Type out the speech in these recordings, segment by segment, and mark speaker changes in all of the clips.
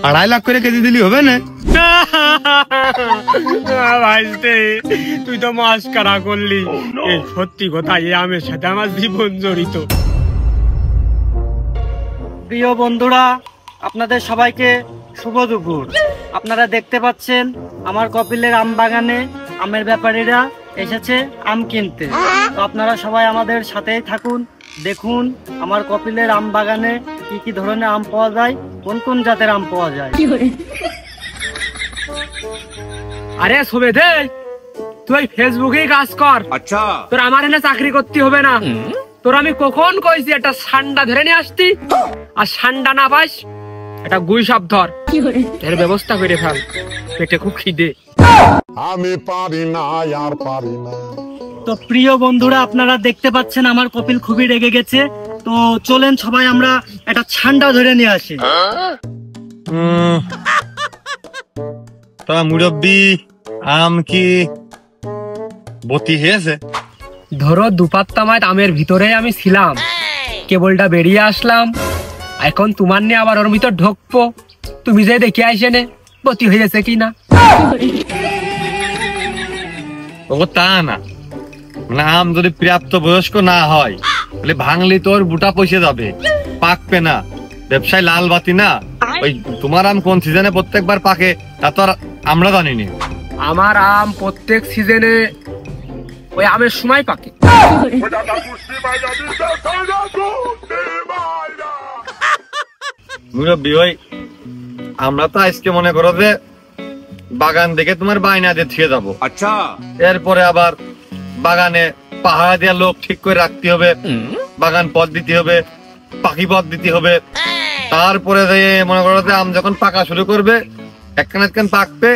Speaker 1: 2.5 লাখ করে কেজি দিলি হবে না?
Speaker 2: তুই তো মাস্কারা করলি। এই সত্যি কথা, এই আমের সাথে আমার জীবন জড়িত।
Speaker 3: প্রিয় বন্ধুরা, আপনাদের সবাইকে শুভ দুপুর। আপনারা দেখতে পাচ্ছেন আমার কপিলের আম বাগানে আমের ব্যাপারীরা এসেছে আম কিনতে। তো আপনারা সবাই আমাদের সাথেই থাকুন, দেখুন আমার কপিলের আম বাগানে কি কি ধরনের আম পাওয়া যায়, কোন কোন জাতের আম পাওয়া যায়।
Speaker 2: আরে সুবেদে, তুই ফেসবুকেই কাজ কর।
Speaker 4: আচ্ছা,
Speaker 2: তোর আমার এনে চাকরি করতে হবে না। তোর আমি কখন কইছি একটা সান্ডা ধরে নিয়ে আসতি, আর সান্ডা না পাস একটা গুই সাপ ধর, এর ব্যবস্থা করে ফেল, পেটে খুব খিদে।
Speaker 5: আমি পারি না, আর পারি না।
Speaker 3: তো প্রিয় বন্ধুরা, আপনারা দেখতে পাচ্ছেন আমার কপিল খুবই রেগে গেছে। তো চলেন সবাই আমরা একটা ছান্ডা ধরে নিয়ে আসি।
Speaker 1: তা মুরব্বি, আম কি বতি হয়েছে?
Speaker 2: ধরো দুপাত্তা মাত আমের ভিতরে আমি ছিলাম, কেবলটা বেরিয়ে আসলাম। এখন তোমার নিয়ে আবার ওর ভিতর ঢুকবো, তুমি যে দেখে আইসে নে বতি হয়েছে কিনা।
Speaker 1: ও তা না, মানে আম যদি প্রাপ্ত বয়স্ক না হয় তাহলে ভাঙলি তোর বুটা পয়সা যাবে, পাকবে না। ব্যবসায় লাল বাতি না। ওই তোমার আম কোন সিজনে প্রত্যেকবার পাকে তা তো আর আমরা জানিনি।
Speaker 2: আমার আম প্রত্যেক সিজনে ওই আমের সময় পাকে।
Speaker 1: মুরব্বি, ওই আমরা তো আজকে মনে করো যে বাগান দেখে তোমার বায়না দিয়ে থেকে যাবো।
Speaker 4: আচ্ছা,
Speaker 1: এরপরে আবার বাগানে পাহাড় দেওয়া লোক ঠিক করে রাখতে হবে, বাগান পথ দিতে হবে, পাখি পথ দিতে হবে। তারপরে মনে করো যে আম যখন পাকা শুরু করবে, একখান পাকবে,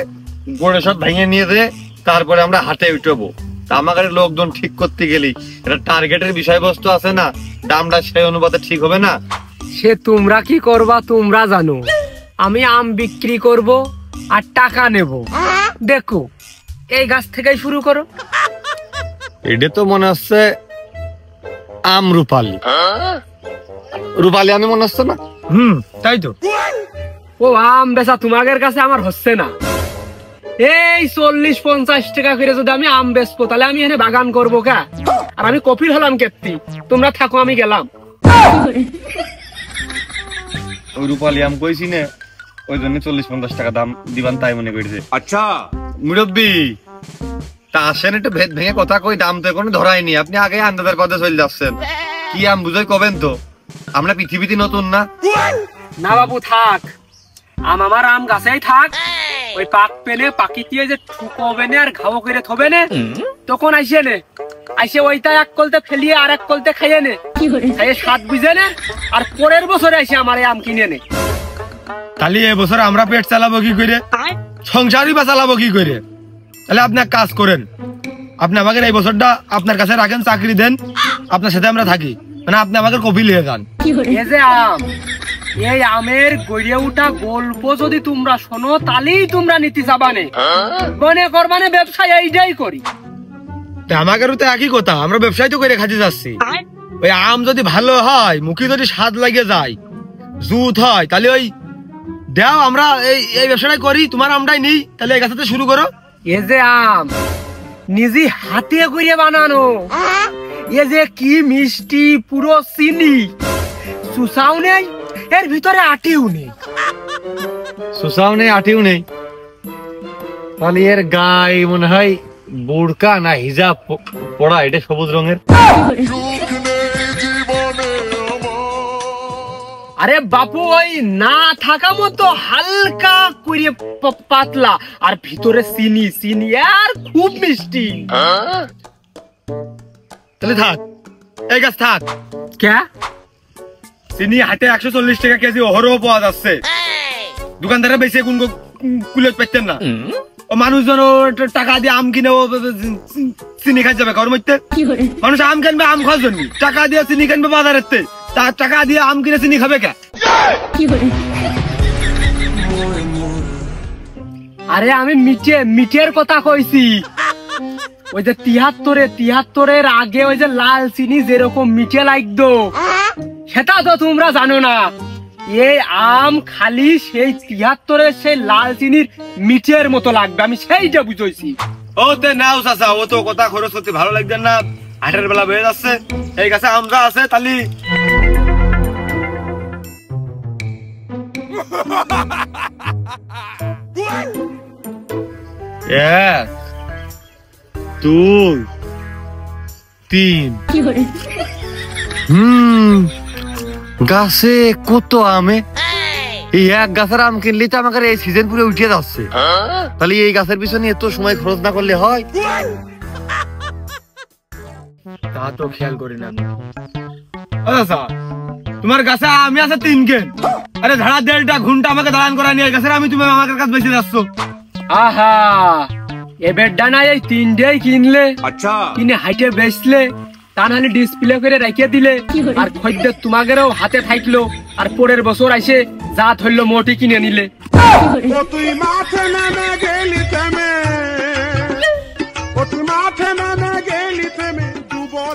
Speaker 1: গোড়ে সব ভেঙে নিয়ে যেয়ে তারপরে আমরা হাটে উঠবো। তা আমাদের লোকজন ঠিক করতে গেলি এটা টার্গেটের বিষয়বস্তু আছে না, দামটা সেই অনুপাতে ঠিক হবে না।
Speaker 2: সে তোমরা কি করবা তোমরা জানো, আমি আম বিক্রি করব আর টাকা নেব। দেখো, এই গাছ থেকেই শুরু করো।
Speaker 1: এটা তো মনে হচ্ছে আম রূপালী। রূপালী আমি মনে হচ্ছে না?
Speaker 2: তাই তো। ও আম বেচা তোমাদের কাছে আমার হচ্ছে না। এই 40-50 টাকা করে যদি আমি আম বেচবো, তাহলে আমি এখানে বাগান করবো কা? আর আমি কপিল হলাম কেত্তি। তোমরা থাকো, আমি গেলাম।
Speaker 1: ওই রূপালী আম কইছি না, ওই জন্য 40-50 টাকা দাম দিবান তাই মনে করছে।
Speaker 4: আচ্ছা
Speaker 1: মুরব্বি, তা আসেন একটু ভেদ ভেঙে কথা কই, দাম তো এখনো ধরাইনি। আপনি আগে আন্দাজের কথা চলে যাচ্ছেন। কি আম বুঝাই কবেন তো, আমরা পৃথিবীতে নতুন না।
Speaker 2: না বাবু, থাক আম, আমার আম গাছেই থাক। ওই পাক পেলে পাকিতিয়ে যে ঠুকবে না আর ঘাও করে থবে না, তখন আইসে নে, আইসে ওইটা এক কলতে ফেলিয়ে আর এক কলতে খাইয়ে নে, খাইয়ে স্বাদ বুঝে নে, আর পরের বছরে আইসে আমার এই আম কিনে নে।
Speaker 1: তাহলে এবছর আমরা পেট চালাবো কি করে, সংসারই বা চালাবো কি করে? তাহলে আপনি এক কাজ করেন, আপনি আমাকে এই বছরটা আপনার কাছে রাখেন, চাকরি দেন, আপনার সাথে আমরা থাকি, মানে আপনি আমাকে কপিল হয়ে যান।
Speaker 2: এই যে আম, এই আমের গড়িয়ে উঠা গল্প যদি তোমরা শোনো, তাহলেই তোমরা নীতি যাবানে, মনে করবানে ব্যবসায় এইটাই করি।
Speaker 1: আমাদেরও তো একই কথা, আমরা ব্যবসায় তো করে খাতে যাচ্ছি। ওই আম যদি ভালো হয়, মুখে যদি স্বাদ লাগে যায়, জুত হয়, তাহলে ওই দাও আমরা এই ব্যবসাটাই করি, তোমার আমটাই নেই, তাহলে এই গাছটা শুরু করো।
Speaker 2: এ যে আম নিজে হাতে করে বানানো, এ যে কি মিষ্টি, পুরো চিনি, সুসাও নেই, এর ভিতরে আটিও নেই।
Speaker 1: সুসাও নেই, আটিও নেই, তাহলে এর গায়ে মনে হয় বুড়কা না হিজাব পড়া, এটা সবুজ রঙের।
Speaker 2: আরে বাপু, ওই না থাকা মতো হালকা করে পাতলা, আর ভিতরে চিনি চিনি আর খুব মিষ্টি।
Speaker 1: তাহলে থাক, এই গাছ থাক।
Speaker 2: কে
Speaker 1: চিনি হাটে 140 টাকা কেজি অহরহ পাওয়া যাচ্ছে, দোকানদাররা বেশি কোন কুলে পেতেন না। ও মানুষজন টাকা দিয়ে আম কিনে চিনি খাই যাবে ঘর মধ্যে। মানুষ আম কিনবে আম খাওয়ার জন্য, টাকা দিয়ে চিনি কিনবে বাজারের, তার টাকা দিয়ে আম কিনে চিনি খাবে কে?
Speaker 2: আরে আমি মিঠের কথা কইছি। ওই যে 73-এর আগে ওই যে লাল চিনি যেরকম মিঠে লাগতো, সেটা তো তোমরা জানো না। এই আম খালি সেই 73-এর সেই লাল চিনির মিঠের মতো লাগবে, আমি সেইটা বুঝাইছি।
Speaker 1: ও তে নাও চাচা, ও তো কথা খরচ করতে ভালো লাগবে না, 8-এর বেলা বেড়ে যাচ্ছে। এই গাছে আমরা আছে তালি। 1 2 3 গাছে কত আমে, এই এক গাছের আম কিনলে তো আমাকে এই সিজন পুরো উঠে যাচ্ছে। তাহলে এই গাছের পিছনে এত সময় খরচ না করলে হয়? তা তো খেয়াল করি না। আচ্ছা তোমার গাছে আমি আছে 3 কেন, আরে ধারা 1.5 ঘন্টা আমাকে দাঁড়ান করা নিয়ে গাছের আমি তুমি আমার কাছে বেঁচে যাচ্ছ।
Speaker 2: আহা, এবার ডানা এই 3টেই কিনলে, আচ্ছা কিনে হাইটে বেচলে, তা নাহলে ডিসপ্লে করে রেখে দিলে, আর খদ্দের তোমাদেরও হাতে থাকলো, আর পরের বছর আইসে যা ধরলো মোটি কিনে নিলে।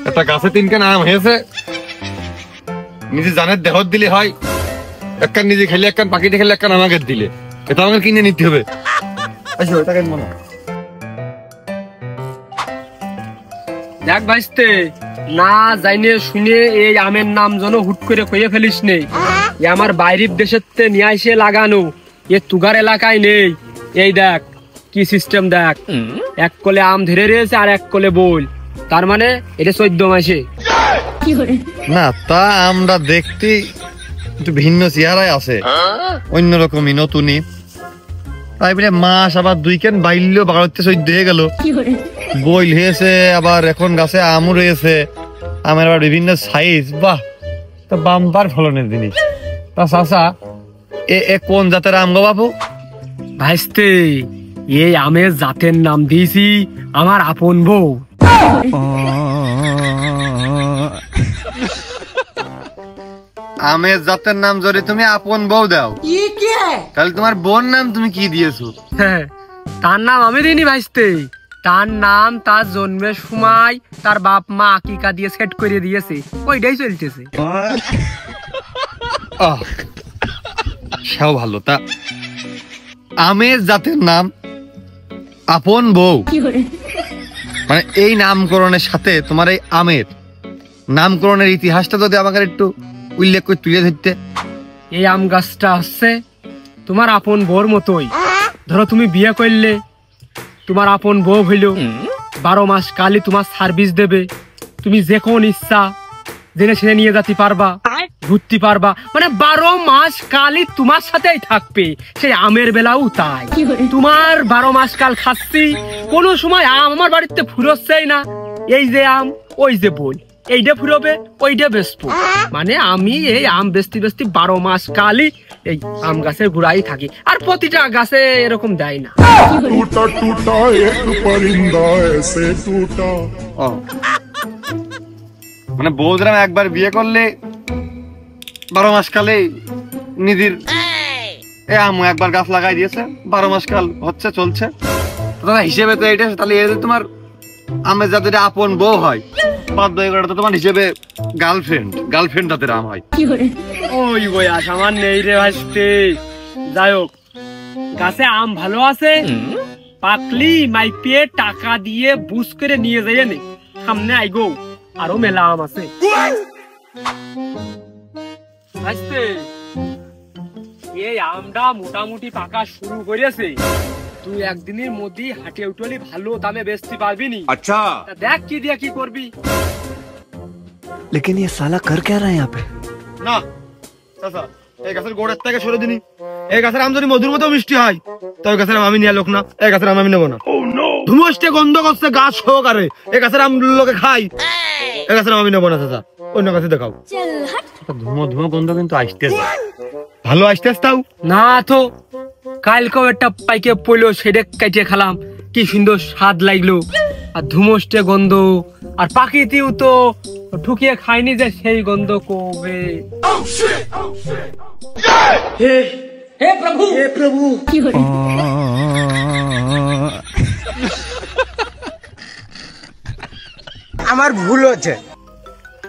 Speaker 1: একটা গাছে 3 কেন আম হয়েছে, নিজে জানের দেহত দিলে হয়, একখান নিজে খেলে একখান পাখিতে খেলে একখান আমাকে দিলে, এটা আমাকে কিনে নিতে হবে। আচ্ছা ওটা কেন মনে
Speaker 2: দেখ ভাইস্তে, না জাইনে শুনে এই আমের নাম যেন হুট করে কইয়ে ফেলিস নেই। এ আমার বাইরের দেশের তে নিয়ে এসে লাগানো, এ তুগার এলাকায় নেই। এই দেখ কি সিস্টেম, দেখ এক কোলে আম ধরে রয়েছে আর এক কোলে বল, তার মানে এটা 14 মাসে।
Speaker 1: না, তা আমরা দেখতে একটু ভিন্ন চেহারায় আছে, অন্যরকমই নতুনই। তাই বলে মাস আবার 2 কেন বাইল 12-14 হয়ে গেল, বইল হয়েছে, আবার এখন গাছে আমও রয়েছে, আমের আবার বিভিন্ন সাইজ। বাহ, তা বাম্পার ফলনের জিনিস। তা চাচা এ কোন জাতের আম গো বাবু?
Speaker 2: ভাইস্তে, এই আমের জাতের নাম দিয়েছি আমার আপন বউ।
Speaker 1: আমের জাতের নাম যদি তুমি আপন বউ দাও, তাহলে তোমার বোন নাম তুমি কি দিয়েছো?
Speaker 2: হ্যাঁ, তার নাম আমি দিইনি ভাইস্তে, তার নাম তার জন্মের সময় তার বাপ মা আকিকা দিয়ে সেট করে দিয়েছে, ওইটাই চলতেছে।
Speaker 1: সেও ভালো। তা আমের জাতের নাম আপন বউ, মানে এই নামকরণের সাথে তোমার এই আমের নামকরণের ইতিহাসটা যদি আমাকে একটু উল্লেখ করে তুলে ধরতে।
Speaker 2: এই আম গাছটা হচ্ছে তোমার আপন বউর মতোই। ধরো তুমি বিয়ে করলে, তোমার আপন বউ হইল, 12 মাস কালই তোমার সার্ভিস দেবে, তুমি যে কোন ইচ্ছা জেনে শুনে নিয়ে যেতে পারবা, ঘুরতে পারবা, মানে 12 মাস কালই তোমার সাথেই থাকবে। সেই আমের বেলাও তাই, তোমার 12 মাস কাল খাচ্ছি, কোনো সময় আম আমার বাড়িতে ফুরোচ্ছেই না। এই যে আম, ওই যে বই, এইটা ফুরোবে, ওইটা বেচবো, মানে আমি এই আম বেচতে 12 মাস কালই এই আম গাছের গোড়াই থাকি। আর প্রতিটা গাছে এরকম দেয় না।
Speaker 5: टूटा टूटा एक परिंदा ऐसे टूटा।
Speaker 1: মানে বৌদিরা একবার বিয়ে করলে 12 মাস কালে নিজের এ আম একবার গাছ লাগাই দিয়েছে, 12 মাস কাল হচ্ছে চলছে। হিসেবে তো এটা, তাহলে এই তোমার আমের যাদের আপন বউ হয়, বাধ্য হয়ে গেলে তো তোমার হিসেবে গার্লফ্রেন্ড তাদের আম হয়।
Speaker 2: ওই বয়াস আমার নেই রে ভাইস্তে। যাই হোক, গাছে আম ভালো আছে, পাকলি মাইপে টাকা দিয়ে বুঝ করে নিয়ে যাই নে, সামনে আইগো আরো মেলা আম আছে। ভাইস্তে, এই আমটা মোটামুটি পাকা শুরু করেছে, তুই একদিনের মধ্যে হাটে উঠলি ভালো দামে বেচতে পারবি নি। আচ্ছা, দেখ কি দিয়ে কি করবি।
Speaker 4: लेकिन ये साला कर क्या रहा है यहाँ पे?
Speaker 1: না চাচা, এই গাছের গোড়ের থেকে সরে দিনি। এই গাছের আম যদি মধুর মতো মিষ্টি হয়, তো ওই গাছের আম আমি নিয়ে লোক না, এই গাছের আম আমি নেবো না। ধুমসটে গন্ধ করছে গাছ সহকারে, এই গাছের আম লোকে খাই, এই গাছের আম আমি নেবো না চাচা, অন্য গাছে দেখাও। ধুমো গন্ধ কিন্তু আসতেছে, ভালো আসতেছে। তাও
Speaker 2: না তো, কালকেও একটা পাইকে পড়লো, সেটা কাটিয়ে খেলাম, কি সুন্দর স্বাদ লাগলো। আর ধুমসটে গন্ধ, আর পাখিতেও তো ঠুকিয়ে খাইনি যে সেই গন্ধ কবে। হে প্রভু
Speaker 3: আমার ভুল হচ্ছে,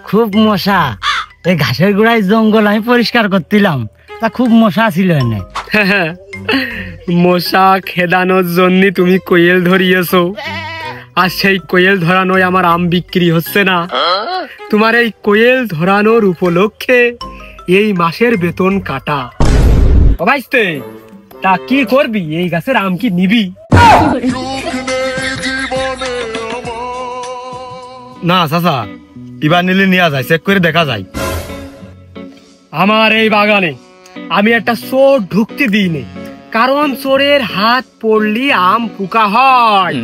Speaker 3: খুব মশা। এই ঘাসের গোড়ায় জঙ্গল আমি পরিষ্কার করছিলাম, তা খুব মশা ছিল এনে।
Speaker 2: মশা খেদানোর জন্য তুমি কোয়েল ধরিয়েছো, আর সেই কোয়েল ধরানোয় আমার আম বিক্রি হচ্ছে না। তোমার এই কোয়েল ধরানোর উপলক্ষে এই মাসের বেতন কাটা। ও ভাইস্তে, তা কি করবি? এই গাছের আম কি নিবি?
Speaker 1: না চাচা, এবার নিলে নিয়ে যায়, চেক করে দেখা যায়।
Speaker 2: আমার এই বাগানে আমি একটা চোর ঢুকতে দিইনি, কারণ চোরের হাত পড়লি আম পোকা হয়।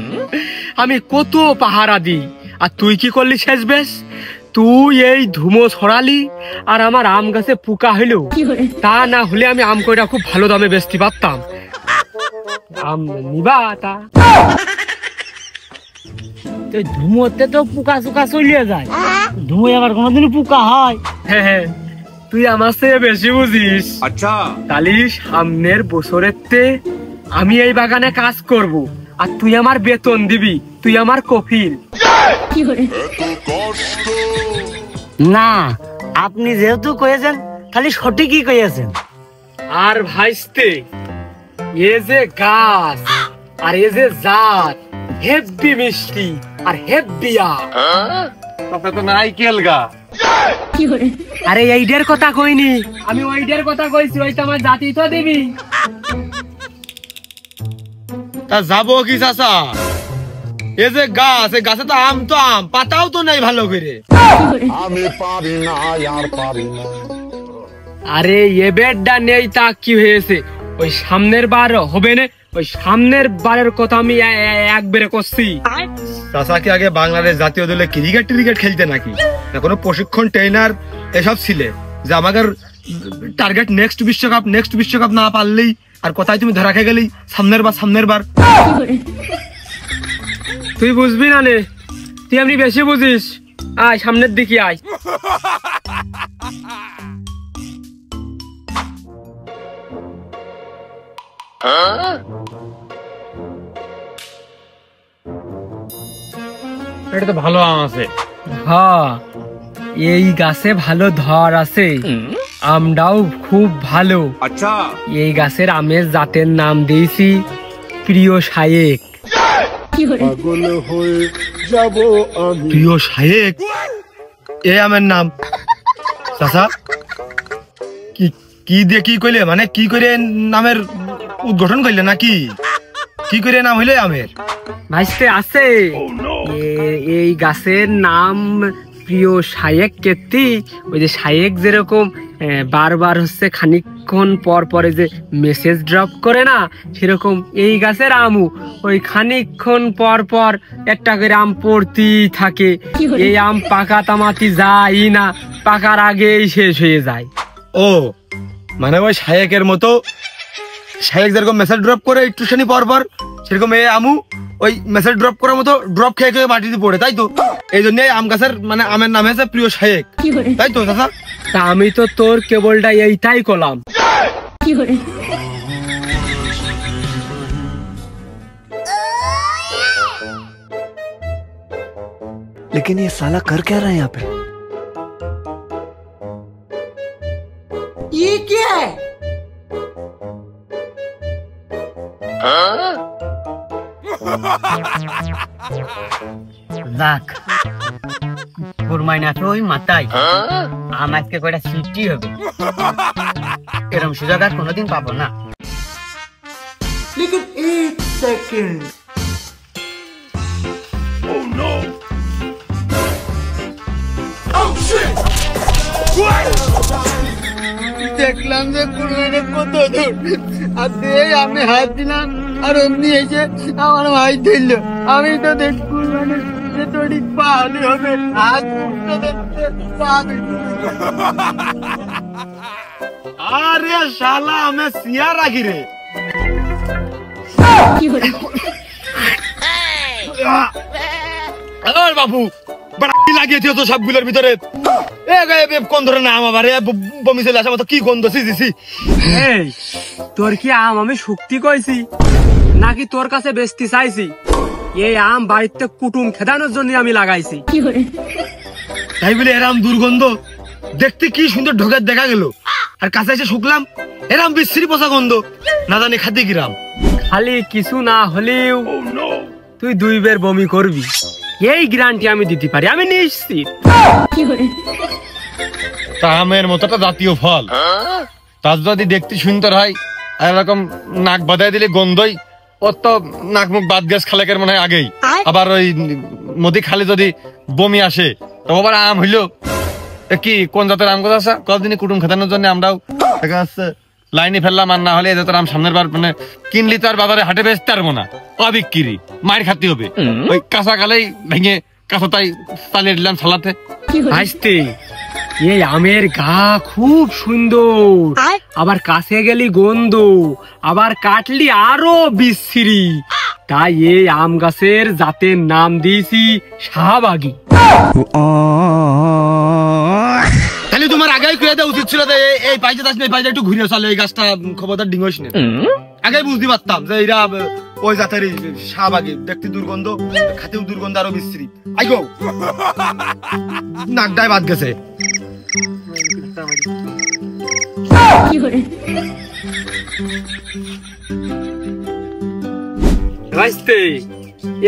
Speaker 2: আমি কত পাহারা দিই, আর তুই কি করলি শেষ বেশ? তুই এই ধুমো ছড়ালি আর আমার আম গাছে পোকা হইল। তা না হলে আমি আম কইটা খুব ভালো দামে বেচতে পারতাম। আম নিবা তা?
Speaker 3: ধুমোতে তো পোকা চুকা চলিয়ে যায়, ধুমোয় আবার কোনোদিনই পোকা হয়?
Speaker 2: হ্যাঁ, তুই আমার চেয়ে বেশি বুঝিস। আচ্ছা, তাহলে সামনের বছরেতে আমি এই বাগানে কাজ করব, আর তুই আমার বেতন দিবি, তুই আমার কফিল।
Speaker 3: না, আপনি যেহেতু কয়েছেন খালি সঠিকই কয়েছেন।
Speaker 2: আর ভাইস্তে, এ যে গাছ আর এ যে জাত হেব্বি মিষ্টি আর হেব্বিয়া।
Speaker 1: তাতে তো নাইকেল গা।
Speaker 2: আরে এইটার কথা কইনি আমি, ওইটার কথা কইছি। ওইটা আমার জাতি তো দিবি।
Speaker 1: তা যাবো কি চাচা? এ যে গাছ, এই গাছে তো আম, তো আম পাতাও তো নাই ভালো করে।
Speaker 5: আমি পারি না আর পারি না।
Speaker 2: আরে এ বেডটা নেই তা কি হয়েছে? ওই সামনের বার হবে না, ওই সামনের বারের কথা আমি একবারে করছি।
Speaker 1: চাচা কি আগে বাংলাদেশ জাতীয় দলে ক্রিকেট টিরিকেট খেলতে নাকি? না কোনো প্রশিক্ষণ ট্রেনার এসব ছিলে যে আমাদের টার্গেট নেক্সট বিশ্বকাপ না পারলেই আর কোথায় তুমি ধরা খেয়ে গেলেই সামনের বার।
Speaker 2: তুই বুঝবি না নে, তুই এমনি বেশি বুঝিস। আয় সামনের দিকে আয়।
Speaker 1: এটা তো ভালো আম আছে।
Speaker 2: হ্যাঁ, এই গাছে ভালো ধর আছে, আমটাও খুব ভালো। আচ্ছা, এই গাছের আমের জাতের নাম দিয়েছি প্রিয় শায়েক।
Speaker 5: পাগল হয়ে যাব আমি।
Speaker 1: প্রিয় শায়েক, এ আমের নাম? চাচা কি দিয়ে কি কইলে, মানে কি করে নামের উদ্ঘাটন করলে নাকি? কি করে নাম হইলে আমের?
Speaker 2: ভাইস্তে আছে, এই গাছের নাম প্রিয় শায়েক কেতি। ওই যে শায়েক যেরকম বারবার হচ্ছে খানিকক্ষণ পর পরে যে মেসেজ ড্রপ করে না, সেরকম এই গাছের আমু ওই খানিকক্ষণ পর পর একটা করে আম পড়তেই থাকে। এই আম পাকা তামাতি যায় না, পাকার আগেই শেষ হয়ে যায়।
Speaker 1: ও মানে ওই শায়েকের মতো, শায়েক যেরকম মেসেজ ড্রপ করে একটু শ্রেণী পর পর, সেরকম এই আমু ওই মেসেজ ড্রপ করার মতো ড্রপ খেয়ে খেয়ে মাটিতে পড়ে, তাই তো? এই জন্য আম গাছের মানে আমের নাম হয়েছে প্রিয় শায়েক, তাই তো চাচা?
Speaker 2: তা আমি তো তোর কেবলটা এইটাই করলাম।
Speaker 4: लेकिन ये साला कर क्या रहा है यहाँ पे?
Speaker 6: ये क्या है?
Speaker 3: যাক, কুরমাইনা তো ওই মাথায় আম আজকে কয়টা সিটি হবে, এরকম সুযোগ আর কোনোদিন পাবো না।
Speaker 6: लेकिन एक सेकंड।
Speaker 3: দেখলাম যে কুরমাইনা কত দূর, আর আমি হাত দিলাম আর অমনি এসে আমার ভাই দিল। আমি তো দেখ কুরমাইনা তোরই পাহলে হবে, হাত উঠতে দেখতে পাবে।
Speaker 1: আরে শালা আমি সিয়া রাখি রে। আর বাবু বড় লাগিয়েছে তো সবগুলোর ভিতরে। কোন ধরনের আম আবার বমি চলে আসা মতো কি গন্ধ?
Speaker 2: এই তোর কি আম আমি শুক্তি কইছি নাকি তোর কাছে বেচতে চাইছি? এই আম বাড়িতে কুটুম খেদানোর জন্য আমি লাগাইছি।
Speaker 1: তাই বলে এর আম দুর্গন্ধ? দেখতে কি সুন্দর ঢোকার দেখা গেল, আর কাছে এসে শুকলাম এরাম বিশ্রী পচা গন্ধ, না জানি খাদ্য কিরাম।
Speaker 2: খালি কিছু না হলেও তুই 2 বের বমি করবি, এই গ্যারান্টি আমি দিতে পারি, আমি নিশ্চিত।
Speaker 1: তা আমের মতো একটা জাতীয় ফল, তার যদি দেখতে সুন্দর হয় আর এরকম নাক বাঁধাই দিলে গন্ধই, ওর তো নাক মুখ বাদ গ্যাস খালেকের মনে হয় আগেই। আবার ওই মদি খালে যদি বমি আসে তো আবার আম হইলো কি কোন জাতের আম গাছ আছে, কতদিনই কুটুম খেতানোর জন্য আমরাও দেখা যাচ্ছে লাইনে ফেললাম, আর না হলে এদের তো আম সামনের বার মানে কিনলি তো আর বাজারে হাটে বেচতে পারবো না, অবিক্রি মায়ের খাতে হবে। ওই কাঁচা কালেই ভেঙে কাঁচাটাই চালিয়ে দিলাম সালাতে।
Speaker 2: আসতে এই আমের গা খুব সুন্দর, আবার কাছে গেলি গন্ধ, আবার কাটলি আরো বিশ্রী, তাই এই আম গাছের জাতের নাম দিয়েছি শাহবাগী।
Speaker 1: তাহলে তোমার আগেই কইয়া দেওয়া উচিত ছিল যে এই পাইজে দাস এই পাইজে একটু ঘুরে চলে, এই গাছটা খবরদার ডিঙ্গস না, আগেই বুঝতে পারতাম যে এরা ওই জাতের শাহবাগী, দেখতে দুর্গন্ধ, খাতেও দুর্গন্ধ আরো বিশ্রী। আইগো নাকটাই বাদ গেছে।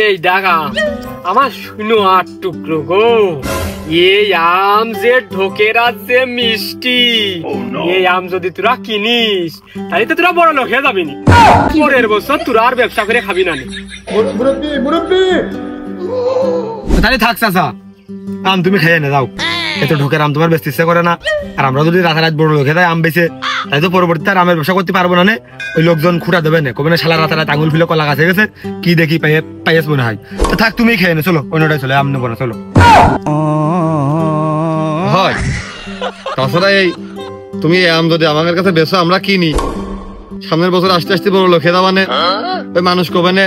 Speaker 2: এই ডাকা আমার শুনো 8 টুকরো গো, এই আম যে ঢোকের আছে মিষ্টি, এই আম যদি তোরা কিনিস তাহলে তো তোরা বড় লোক হয়ে যাবি নি, পরের বছর তোরা আর ব্যবসা করে খাবি না।
Speaker 1: তাহলে থাক চাচা, আম তুমি খাইয়ে না যাও, এত ঢোকের আম তোমার বেচতে ইচ্ছা করে না, আর আমরা যদি রাতারাত বড় লোক হয়ে আম বেচে তাই তো পরবর্তীতে আর আমের ব্যবসা করতে পারবো না। ওই লোকজন খুঁড়া দেবে না, কবে না শালা রাতারাত আঙুল ফিলে কলা গাছে গেছে কি দেখি পাইয়েস মনে হয়। তো থাক তুমি খেয়ে নে, চলো অন্যটাই চলে, আম নেবো না, চলো। হয় তাছাড়া এই তুমি আম যদি আমাদের কাছে বেচো আমরা কিনি, সামনের বছর আস্তে আস্তে বড় লোক খেয়ে মানে ওই মানুষ কবে না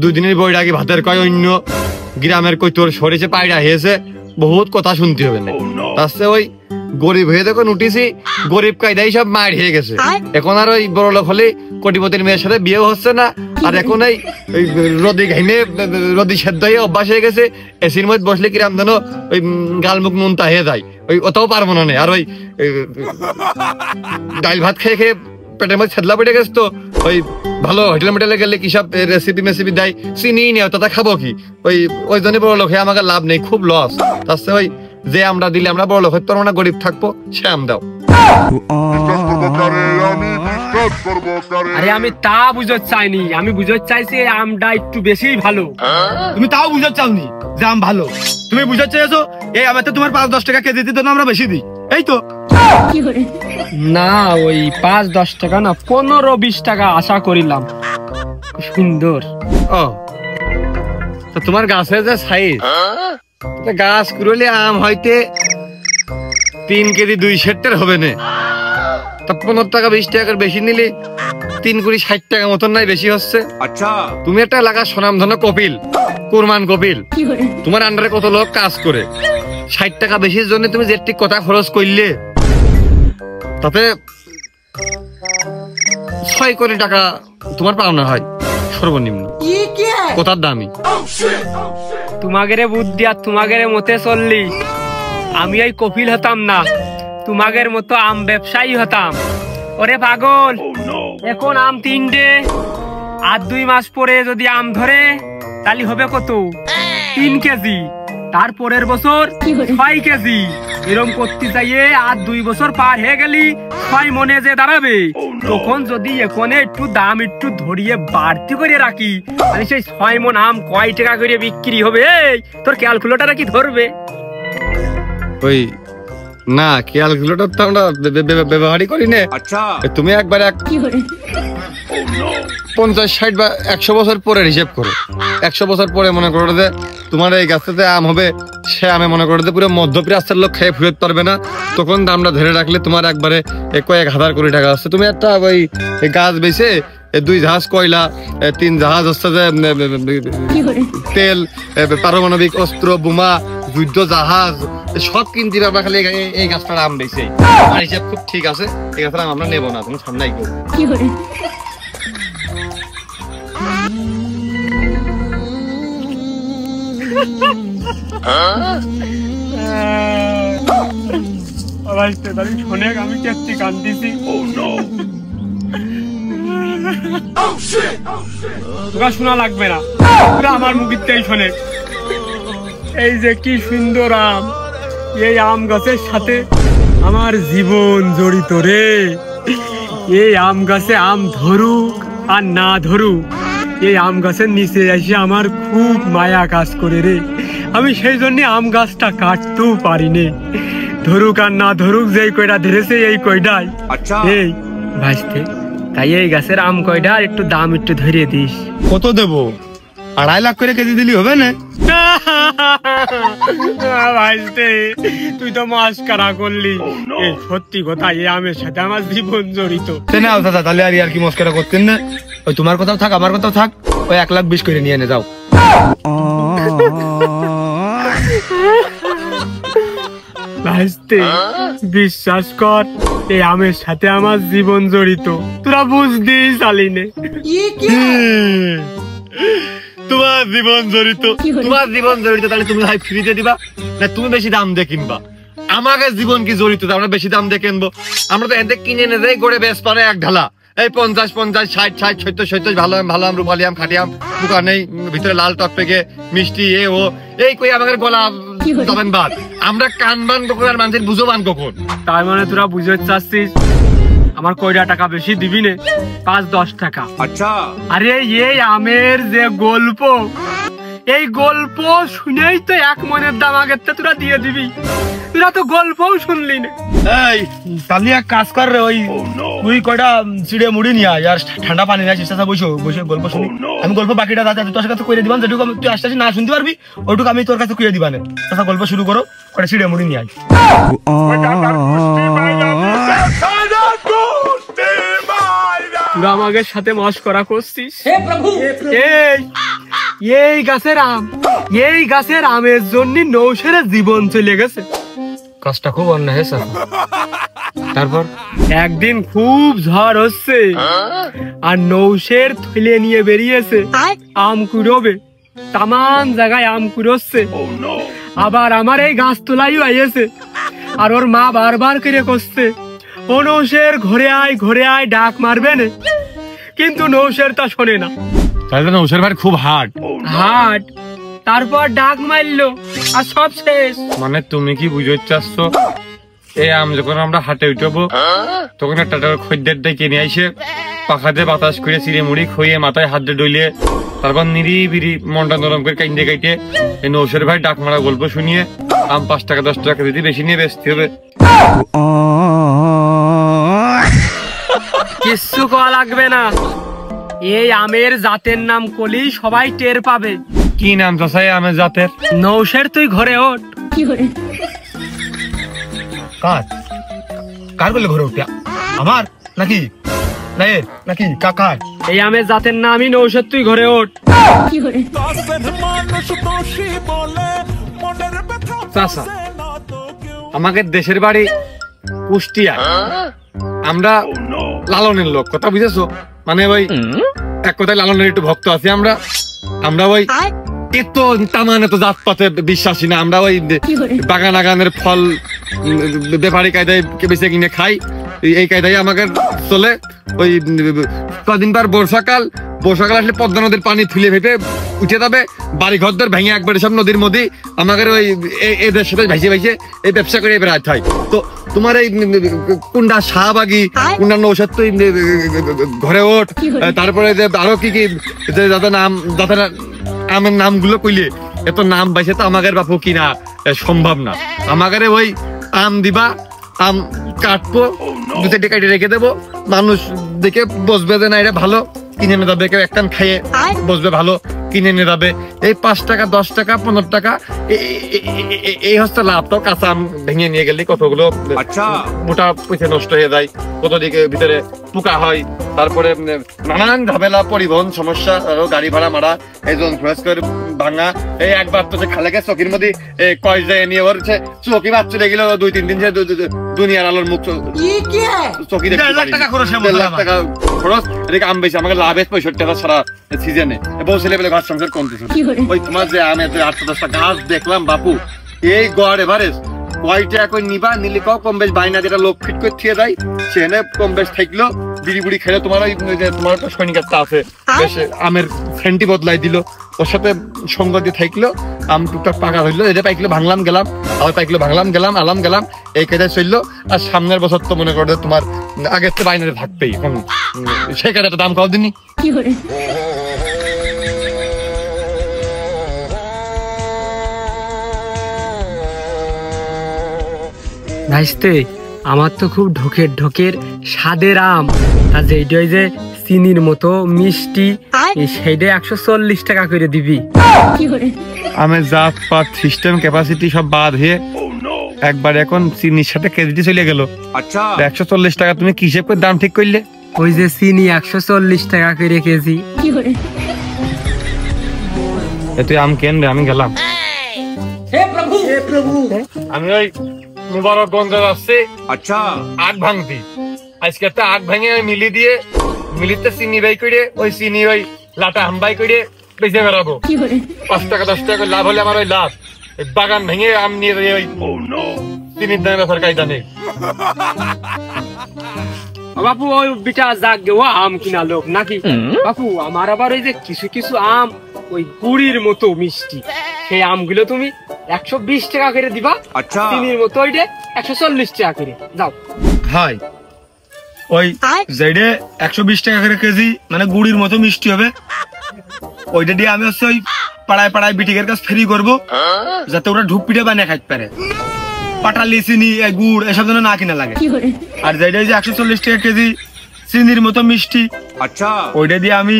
Speaker 1: 2 দিনের বই ডাকি ভাতের কয়, অন্য গ্রামের কই তোর সরিষে পায়রা হয়েছে, বহুত কথা শুনতে হবে না। তার ওই গরিব হয়ে দেখো উঠিছি, গরিব কায়দাই সব মায়ের হয়ে গেছে, এখন আর ওই বড় লোক হলে কোটিপতির মেয়ের সাথে বিয়ে হচ্ছে না, আর এখন এই রদি ঘাইমে রদি সেদ্ধ হয়ে অভ্যাস হয়ে গেছে, এসির মধ্যে বসলে কিরাম যেন ওই গালমুখ নুনতা হয়ে যায়, ওই অতও পারবো না। আর ওই ডাল ভাত খেয়ে খেয়ে পেটের মধ্যে ছেদলা পেটে গেছে, তো ওই ভালো হোটেল মোটেলে গেলে কি সব রেসিপি মেসিপি দেয়, চিনি নেই, তাতে খাবো কি, ওই জন্য বড় লোক আমাকে লাভ নেই, খুব লস। তার ওই যে আমরা দিলে আমরা বড় লোক হতে পারবো না, গরিব থাকবো, সে আম দাও।
Speaker 2: আরে আমি তা বুঝতে চাইনি, আমি বুঝতে চাইছি আমটা একটু বেশি ভালো।
Speaker 1: তুমি তাও বুঝতে চাওনি যে আম ভালো, তুমি বুঝতে চাইছো এই আমার তো তোমার 5-10 টাকা কেজি দিতে আমরা বেশি দিই, এই তো
Speaker 2: না ওই 5-10 টাকা না, 15-20 টাকা আশা করিলাম। সুন্দর।
Speaker 1: ও তোমার গাছের যে সাইজ, গাছ কুড়লে আম হইতে 3 কেজি 2 সেটের হবে না, তা 15 টাকা 20 টাকার বেশি নিলে 3 কুড়ি 60 টাকা মতন নাই, বেশি হচ্ছে। আচ্ছা তুমি একটা এলাকার সুনামধন্য কপিল, কুরমান কপিল, তোমার আন্ডারে কত লোক কাজ করে, 60 টাকা বেশির জন্য তুমি যেটি কথা খরচ করলে তাতে 6 কোটি টাকা তোমার পাওনা হয় সর্বনিম্ন, কথার দামি।
Speaker 2: তোমাগেরে বুদ্ধি আর তোমাগেরে মতে চললি আমি এই কপিল হতাম না, তোমাগের মতো আম ব্যবসায়ী হতাম। ওরে পাগল, এখন আম 3টে, আর 2 মাস পরে যদি আম ধরে তাহলে হবে কত, 3 কেজি, তারপরের বছর 6 কেজি, এরকম করতে চাইয়ে আর 2 বছর পার হয়ে গেলি 6 মনে যে দাঁড়াবে, তখন যদি এখন একটু দাম একটু ধরিয়ে বাড়তি করে রাখি তাহলে সেই 6 মন আম কয় টাকা করে বিক্রি হবে, তোর ক্যালকুলেটর কি ধরবে?
Speaker 1: ওই না ক্যালকুলেটর তো আমরা ব্যবহারই করি না। আচ্ছা তুমি একবার 50-60 বা 100 বছর পরে হিসেব করো, 100 বছর পরে মনে করো যে তোমার এই গাছটাতে আম হবে, সে আমে মনে করো যে পুরো মধ্যপ্রাচ্যের লোক খেয়ে ফেরত পারবে না, তখন দামটা ধরে রাখলে তোমার একবারে কয়েক হাজার কোটি টাকা আসছে। তুমি একটা ওই গাছ বেছে 2 জাহাজ কয়লা, 3 জাহাজ হচ্ছে যে তেল, পারমাণবিক অস্ত্র, বোমা, যুদ্ধ জাহাজ সব কিনতে পারবা, খালি এই গাছটার আম বেছে। আমার হিসাব খুব ঠিক আছে, এই গাছটার আম আমরা নেবো না, তুমি সামনে
Speaker 2: ভাইস্তে তাহলে শোনে আমি কেটে কান্দিছি। তোরা শোনা লাগবে না, তোরা আমার মুখেই শোনে। এই যে কি সুন্দর আম, এই আম গাছের সাথে আমার জীবন জড়িত রে। এই আম গাছে আম ধরুক আর না ধরুক, এই আম গাছের নিচে এসে আমার খুব মায়া কাজ করে রে। আমি সেই জন্য আম গাছটা কাটতেও পারি নে। ধরুক আর না ধরুক, যেই কয়টা ধরেছে এই কয়টাই। এই ভাইস্তে, তাই এই গাছের আম কয়টা একটু দাম একটু ধরিয়ে দিস।
Speaker 1: কত দেবো? 2.5 লাখ করে কেজি দিলি হবে না?
Speaker 2: ভাইস্তে তুই তো মাস্কারা করলি। এই সত্যি কথা, এই আমের সাথে আমার জীবন জড়িত।
Speaker 1: নাও দাদা, তাহলে আর কি মস্করা করতেন না? ওই তোমার কথাও থাক, আমার কথাও থাক, ওই 1,20,000 করে নিয়ে এনে যাও।
Speaker 2: ভাইস্তে বিশ্বাস কর, এই আমের সাথে আমার জীবন জড়িত, তোরা বুঝতেই চালিনে।
Speaker 1: তোমার জীবন জড়িত, তোমার জীবন জড়িত, তাহলে তুমি ভাই ফ্রিতে দিবা না তুমি বেশি দাম দিয়ে কিনবা? আমাকে জীবন কি জড়িত, আমরা বেশি দাম দিয়ে কিনবো? আমরা তো এতে কিনে এনে দেয় গড়ে বেশ পারে এক ঢালা, এই 50, 60, 70 ভালো ভালো আম, রূপালি আম, খাটি আম, দোকান নেই, ভিতরে লাল টক পেকে মিষ্টি এ ও এই কই আমাদের গলা যাবেন বাদ। আমরা কান বান কখন আর মানুষের বুঝো বান কখন?
Speaker 2: তার মানে তোরা বুঝতে চাচ্ছিস আমার কয়টা টাকা বেশি দিবি নে? 5-10 টাকা। আচ্ছা। আরে এই আমের যে গল্প, এই গল্প শুনেই তো 1 মনের দাম আগের থেকে তোরা দিয়ে দিবি। তোরা তো গল্পও শুনলি না।
Speaker 1: এই তাহলে এক কাজ কর রে, ওই তুই কয়টা চিড়ে মুড়ি নিয়ে আয় আর ঠান্ডা পানি নিয়ে আসিস, বসে গল্প শুনি। আমি গল্প বাকিটা দাদা তোর কাছে কইরে দিবান, যেটুকু তুই আস্তে আস্তে না শুনতে পারবি ওইটুকু আমি তোর কাছে কইরে দিবানে। তাছাড়া গল্প শুরু করো, কয়টা চিড়ে মুড়ি নিয়ে আয়।
Speaker 2: তোরা আমাদের সাথে মস্করা করছিস। এই গাছের আম, এই গাছের আমের জন্য নৌশের জীবন চলে গেছে।
Speaker 1: কাজটা খুব অন্যায় হয়েছে। তারপর
Speaker 2: একদিন খুব ঝড় হচ্ছে আর নৌশের থলে নিয়ে বেরিয়েছে আম কুড়োবে। তামান জায়গায় আম কুড়োচ্ছে। আবার আমার এই গাছ তোলাইও আইয়েছে আর ওর মা বারবার করে করছে, ও নৌশের ঘরে আয় ডাক মারবে না, কিন্তু নৌশের তা শোনে না।
Speaker 1: তাহলে নৌশের ভাই খুব হার্ড।
Speaker 2: তারপর ডাক মারলো আর সব শেষ।
Speaker 1: মানে তুমি কি বুঝতে চাচ্ছো, এই আম যখন আমরা হাটে উঠবো তখন একটা খদ্দের ডেকে নিয়ে আইসে পাখাতে বাতাস করে চিড়ে মুড়ি খুইয়ে মাথায় হাত দিয়ে ডইলে তারপর নিরিবিরি মনটা নরম করে কাইন্দে কাইটে এই নৌশের ভাই ডাক মারা গল্প শুনিয়ে আম 5 টাকা 10 টাকা দিদি বেশি নিয়ে বেচতে হবে।
Speaker 2: কিচ্ছু করা লাগবে না, এই আমের জাতের নাম কলি সবাই টের পাবে।
Speaker 1: কি নাম চাষাই আমের জাতের?
Speaker 2: নৌশের তুই ঘরে ওঠ।
Speaker 1: কার বলে ঘরে উঠে? আমার নাকি নাকি কাকার?
Speaker 2: এই আমের জাতের নামই নৌশের, তুই ঘরে ওঠ।
Speaker 1: চাষা আমাদের দেশের বাড়ি কুষ্টিয়া, আমরা লালনের লোক, কথা বুঝেছো? মানে ওই এক কথায় লালনের একটু ভক্ত আছি আমরা। আমরা ওই এত তামান এত জাতপাতে বিশ্বাসী না। আমরা ওই বাগান আগানের ফল ব্যাপারী কায়দায় বেঁচে কিনে খাই, এই কায়দায় আমাকে চলে। ওই কদিন পর বর্ষাকাল আসলে পদ্মা নদীর পানি ফুলে ফেপে উঠে যাবে, বাড়ি ঘরদের ভেঙে একবারে সব নদীর মধ্যে আমাদের ওই এদের সাথে ভাইসে এই ব্যবসা করে বেড়াতে হয়। তো তোমার এই কুন্ডা শাহবাগি, কুন্ডা নৌসাদ তুই ঘরে ওঠ, তারপরে আরো কি কি যাদের আমের নামগুলো কইলে এত নাম পাইছে তো আমাদের বাপু কিনা সম্ভব না। আমাদের ওই আম দিবা, আম কাটবো, 2-4 টাকা রেখে দেবো, মানুষ দেখে বসবে যে না এটা ভালো, কিনে নিয়ে যাবে, কেউ একখান খাইয়ে বসবে ভালো, কিনে নিয়ে যাবে। এই 5 টাকা 10 টাকা 15 টাকা এই হচ্ছে লাভ। তো কাঁচা আম ভেঙে নিয়ে গেলে কতগুলো মোটা পয়সা নষ্ট হয়ে যায়, কত দিকে ভিতরে পোকা হয়, তারপরে নানান ঝামেলা, পরিবহন সমস্যা, গাড়ি ভাড়া মারা, এই জন খরচ করে ভাঙা। এই একবার তো খালে গেছে চকির মধ্যে কয়েক জায়গায় নিয়ে ওরছে চকি বাদ চলে গেল, 2-3 দিন সে দুনিয়ার আলোর মুখ চকি 1.5 লাখ টাকা খরচ, এদিকে আম বেশি আমাকে লাভ 65 টাকা সারা সিজনে। বউ ছেলে পেলে ঘর সংসার কমতেছে। ওই তোমার যে আমের 8-10টা গাছ দেখলাম বাপু, এই গড় এভারেজ কয়টা এখন নিবা, নিলে কও কম বেশ বাইনা যেটা লোক ফিট করে থিয়ে দেয় সেখানে কম বেশ থাকলো। বিড়ি বুড়ি খেলে তোমার ওই যে তোমার একটা সৈনিকারটা আছে বেশ আমের ফ্যান্টি বদলাই দিল, ওর সাথে সঙ্গ দিয়ে থাকলো, আম টুকটাক পাকা হইলো, এটা পাইকিলো ভাঙলাম গেলাম, আবার পাইকিলো ভাঙলাম গেলাম, আলাম গেলাম, এই কাজে চললো। আর সামনের বছর তো মনে করো তোমার আগের তো বাইনাতে থাকবেই, সেই কাজে একটা দাম কও দিনই।
Speaker 2: ভাইস্তে আমার তো খুব ঢোকের ঢোকের স্বাদের আম, আর যেইটা যে চিনির মতো মিষ্টি, সেইটা 140 টাকা করে দিবি।
Speaker 1: আমের জাত পাত সিস্টেম ক্যাপাসিটি সব বাদ হয়ে একবার এখন চিনির সাথে কেজিটি চলে গেল। আচ্ছা 140 টাকা তুমি কি হিসেব করে দাম ঠিক করলে?
Speaker 2: ওই যে চিনি 140 টাকা করে কেজি।
Speaker 1: তুই আম কেন রে, আমি গেলাম। আমি ওই মুবারকগঞ্জ যাচ্ছি। আচ্ছা আগ ভাঙতি, আজকে একটা আগ ভাঙে মিলি দিয়ে মিলিতে চিনি বাই করে ওই চিনি ওই লাটা হামবাই করে বেঁচে বেড়াবো। 5 টাকা 10 টাকা লাভ হলে আমার ওই লাভ। বাগান ভেঙে আম নিয়ে ওই চিনির দামে ব্যাপার কায়দা নেই।
Speaker 2: বাপু ওই বিটা যাক গে, ও আম কিনা লোক নাকি বাপু? আমার আবার ওই যে কিছু কিছু আম ওই গুড়ির মতো মিষ্টি, সেই আমগুলো তুমি 120 টাকা করে দিবা। আচ্ছা চিনির মতো ওইটা 140 টাকা করে যাও।
Speaker 1: হাই ওই যেটা 120 টাকা করে কেজি মানে গুড়ির মতো মিষ্টি হবে, ওইটা দিয়ে আমি হচ্ছে ওই পাড়ায় পাড়ায় বিটিকের কাছে ফ্রি করবো, যাতে ওরা ঢুক পিঠে বানিয়ে খাইতে পারে। পাটালি চিনি গুড় এসব যেন না কিনা লাগে। আর যেটা যে 140 টাকা কেজি চিনির মতো মিষ্টি, আচ্ছা ওইটা দিয়ে আমি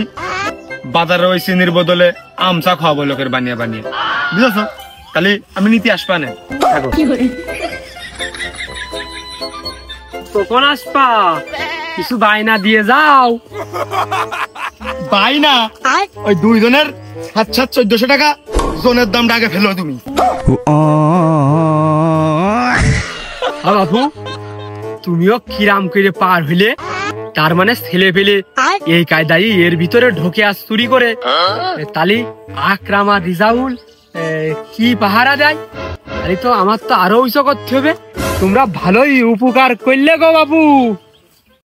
Speaker 1: বাজারে ওই চিনির বদলে আমচা খাওয়াবো লোকের বানিয়ে বানিয়ে, বুঝেছো? তাহলে আমি নিতে আসবা না।
Speaker 2: কখন আসবা? কিছু বায়না দিয়ে যাও।
Speaker 1: বাইনা ওই দুইজনের 700-1400 টাকা জনের দামটা আগে ফেলো তুমি।
Speaker 2: বাবু তুমিও কিরাম করে পার হইলে, তার মানে ছেলে পেলে এই কায়দায় এর ভিতরে ঢোকে আর চুরি করে, তালি আকরাম আর রিজাউল কি পাহারা দেয়? তাহলে তো আমার তো আরো উঁচু করতে হবে। তোমরা ভালোই উপকার করলে গো বাবু।